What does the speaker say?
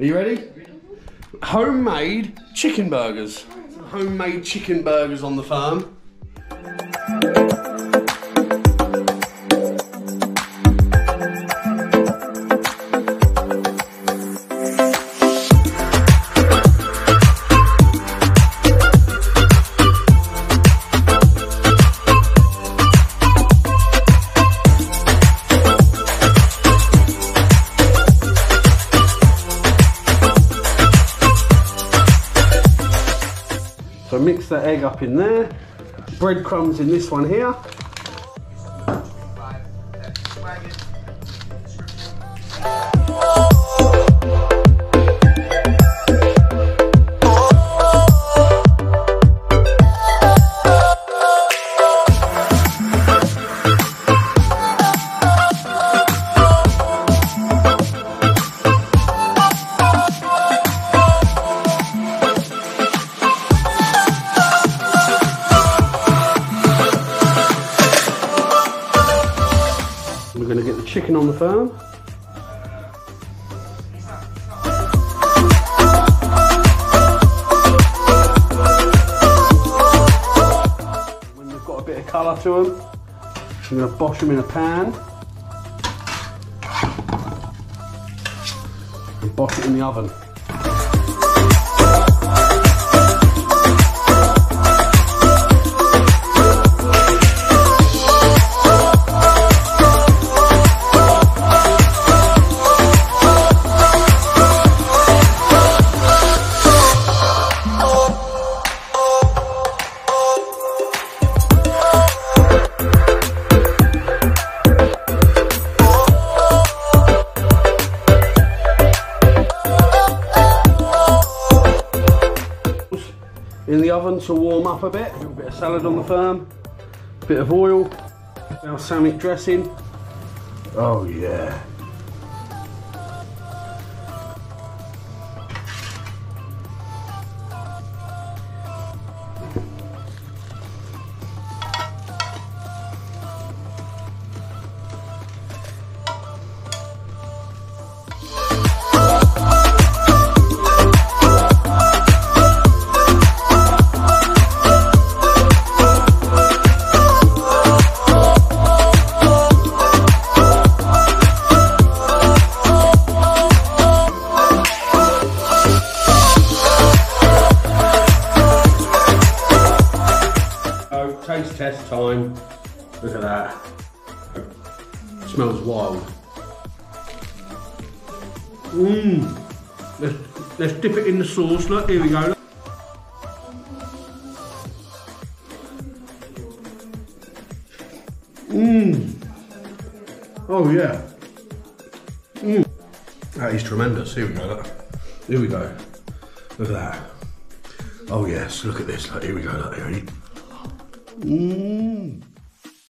Are you ready? Homemade chicken burgers. Homemade chicken burgers on the farm. So mix the egg up in there, breadcrumbs in this one here. We're going to get the chicken on the firm. When they've got a bit of colour to them, I'm going to bosh them in a pan. And bosh it in the oven. In the oven to warm up a bit. A little bit of salad on the firm, a bit of oil, balsamic dressing. Oh yeah. Taste test time. Look at that. Smells wild. Let's dip it in the sauce. Look, here we go. Oh yeah. That is tremendous. Here we go. Look. Here we go. Look at that. Oh yes. Look at this. Look, here we go. Look, here.